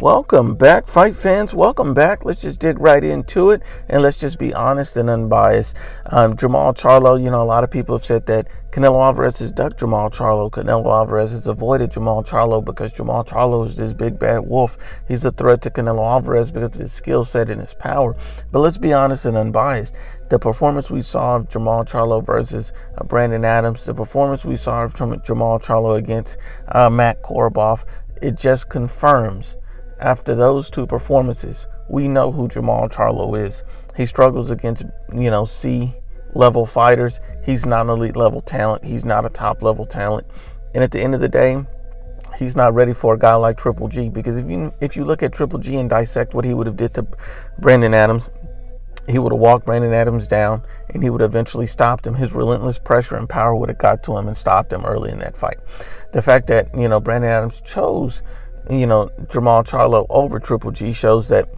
Welcome back, fight fans. Welcome back. Let's just dig right into it and let's just be honest and unbiased. Jermall Charlo, a lot of people have said that Canelo Alvarez has ducked Jermall Charlo. Canelo Alvarez has avoided Jermall Charlo because Jermall Charlo is this big bad wolf. He's a threat to Canelo Alvarez because of his skill set and his power. But let's be honest and unbiased. The performance we saw of Jermall Charlo versus Brandon Adams, the performance we saw of Jermall Charlo against Matt Korobov, it just confirms. After those two performances, we know who Jermall Charlo is. He struggles against, C-level fighters. He's not an elite level talent. He's not a top level talent. And at the end of the day, he's not ready for a guy like Triple G. Because if you look at Triple G and dissect what he would have did to Brandon Adams, he would have walked Brandon Adams down and he would have eventually stopped him. His relentless pressure and power would have got to him and stopped him early in that fight. The fact that, Brandon Adams chose Jermall Charlo over Triple G shows that,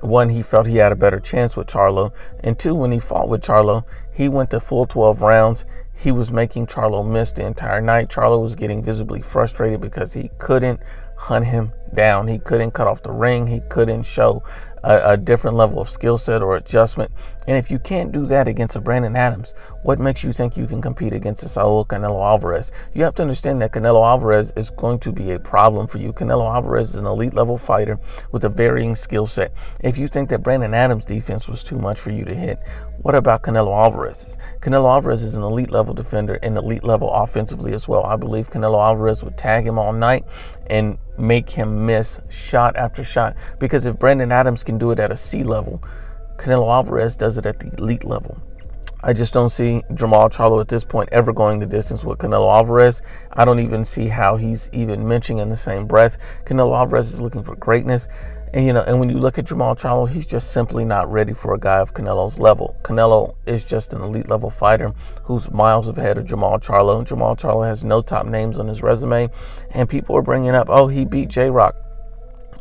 one, he felt he had a better chance with Charlo, and two, when he fought with Charlo, he went to full 12 rounds. He was making Charlo miss the entire night. Charlo was getting visibly frustrated because he couldn't hunt him down. He couldn't cut off the ring. He couldn't show a different level of skill set or adjustment. And if you can't do that against a Brandon Adams, what makes you think you can compete against a Saul Canelo Alvarez? You have to understand that Canelo Alvarez is going to be a problem for you. Canelo Alvarez is an elite level fighter with a varying skill set. If you think that Brandon Adams' defense was too much for you to hit, what about Canelo Alvarez? Canelo Alvarez is an elite level defender and elite level offensively as well. I believe Canelo Alvarez would tag him all night and make him miss shot after shot. Because if Brandon Adams can do it at a C level, Canelo Alvarez does it at the elite level. I just don't see Jermall Charlo at this point ever going the distance with Canelo Alvarez. I don't even see how he's even mentioning in the same breath. Canelo Alvarez is looking for greatness. And when you look at Jermall Charlo, he's just simply not ready for a guy of Canelo's level. Canelo is just an elite level fighter who's miles ahead of Jermall Charlo. And Jermall Charlo has no top names on his resume. And people are bringing up, oh, he beat J-Rock.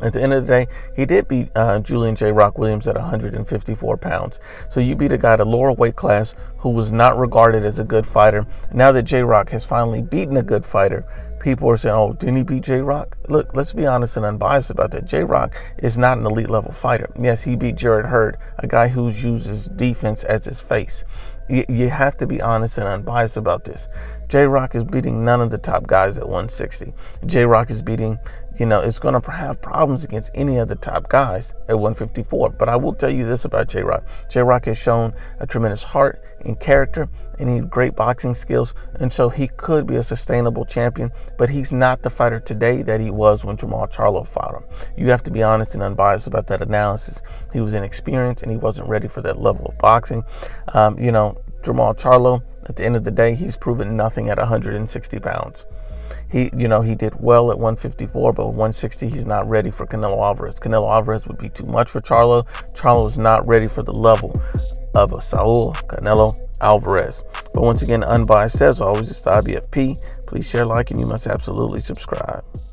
At the end of the day, he did beat Julian J. Rock Williams at 154 pounds. So you beat a guy at a lower weight class who was not regarded as a good fighter. Now that J. Rock has finally beaten a good fighter, people are saying, oh, didn't he beat J. Rock? Look, let's be honest and unbiased about that. J. Rock is not an elite level fighter. Yes, he beat Jarrett Hurd, a guy who uses defense as his face. You have to be honest and unbiased about this. J-Rock is beating none of the top guys at 160. J-Rock is beating, it's going to have problems against any of the top guys at 154. But I will tell you this about J-Rock. J-Rock has shown a tremendous heart and character, and he has great boxing skills. And so he could be a sustainable champion, but he's not the fighter today that he was when Jermall Charlo fought him. You have to be honest and unbiased about that analysis. He was inexperienced, and he wasn't ready for that level of boxing. Jermall Charlo, at the end of the day, he's proven nothing at 160 pounds. He did well at 154, but 160, he's not ready for Canelo Alvarez. Canelo Alvarez would be too much for Charlo. Charlo is not ready for the level of a Saul Canelo Alvarez. But once again, Unbiased says always, it's the IBFP. Please share, like, and you must absolutely subscribe.